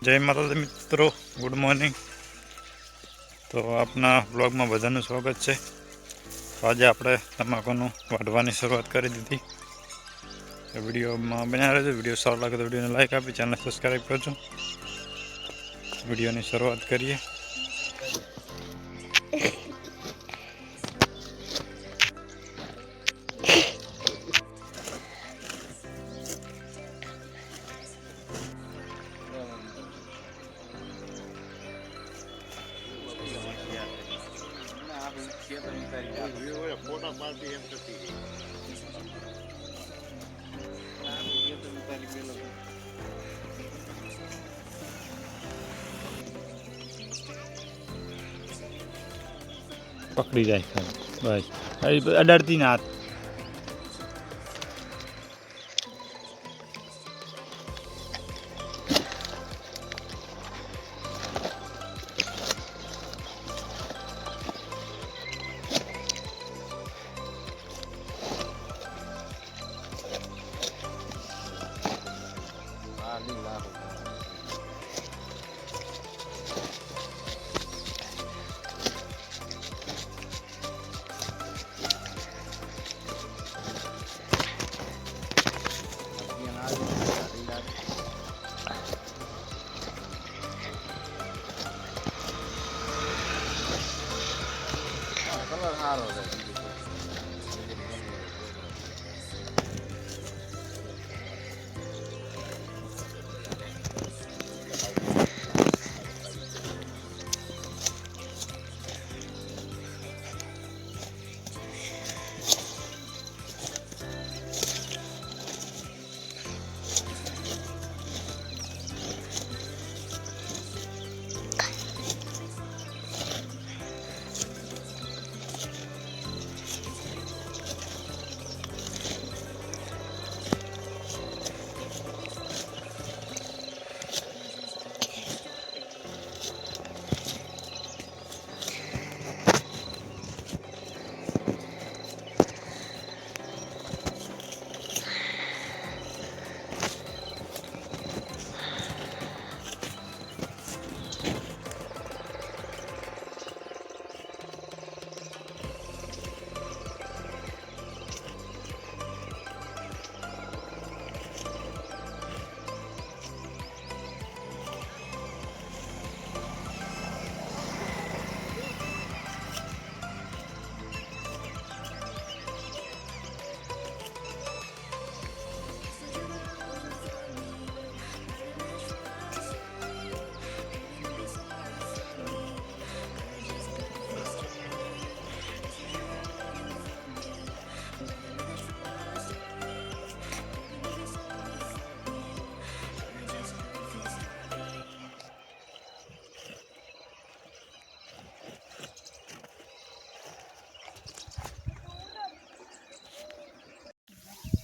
જય માતાજી મિત્રો, ગુડ મોર્નિંગ। તો આપના બ્લોગમાં બધાનું સ્વાગત છે। તો આજે આપણે તમાકુનું વાઢવાની શરૂઆત કરી દીધી। વિડીયોમાં બન્યા રહેજો। વિડીયો સારો લાગે તો વિડીયોને લાઈક આપી ચેનલ સબસ્ક્રાઈબ કરજો। વિડીયોની શરૂઆત કરીએ। પકડી જાય ખાલી બસ અડાડતી ના હાથ।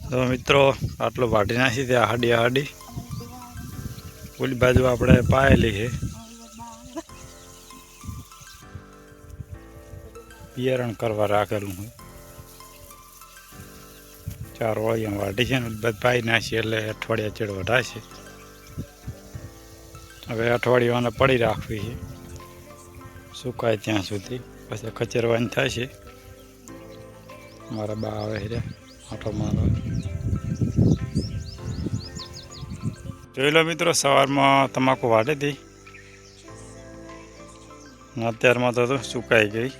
તો મિત્રો આટલું વાઢી નાખી ત્યાં હાડી ઓલી બાજુ આપણે પાયેલી છે બિયારણ કરવા રાખેલું છે। 4 વાળિયા વાઢી છે ને બધ પાઈ નાખી એટલે અઠવાડિયા ચેડ વઢાશે। હવે અઠવાડિયાને પડી રાખવી છે સુકાય ત્યાં સુધી, પછી ખચેરવાની થશે। મારા બા આવે છે આટો મારવા। જોઈ લો મિત્રો, સવારમાં તમાકુ વાઢી હતી, અત્યારમાં તો સુકાઈ ગઈ।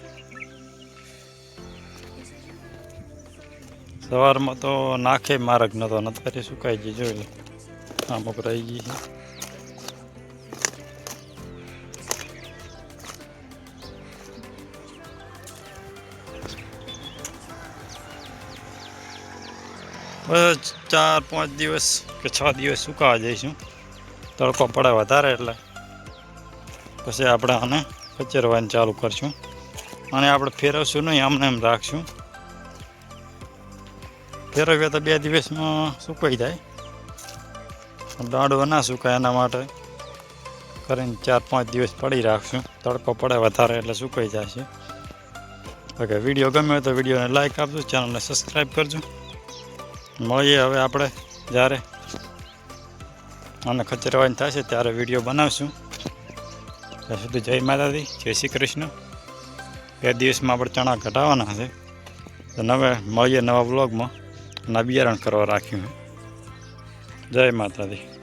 સવારમાં તો નાખે માર્ગ નતો, અત્યારે સુકાઈ ગઈ। જોઈ લો અમુક રહી ગઈ છે। બસ 4-5 દિવસ કે 6 દિવસ સુકાવા જઈશું। તડકો પડે વધારે એટલે પછી આપણે આને કચરવાનું ચાલુ કરશું। અને આપણે ફેરવશું નહીં, આમને એમ રાખશું। ફેરવીએ તો 2 દિવસમાં સુકાઈ જાય, દાડો ના સુકાય એના માટે કરીને 4-5 દિવસ પડી રાખશું। તડકો પડે વધારે એટલે સુકાઈ જશે। ઓકે, વિડીયો ગમ્યો હોય તો વિડીયોને લાઈક આપજો, ચેનલને સબસ્ક્રાઈબ કરજો। મળીએ હવે આપણે જ્યારે અને ખચરવાની થશે ત્યારે વિડીયો બનાવશું. ત્યાં સુધી જય માતાજી, જય શ્રી કૃષ્ણ. 2 દિવસમાં આપણે ચણા ઘટાડવાના છે. તો મળીએ નવા બ્લોગમાં. અને બિયારણ કરવા રાખ્યું. જય માતાજી.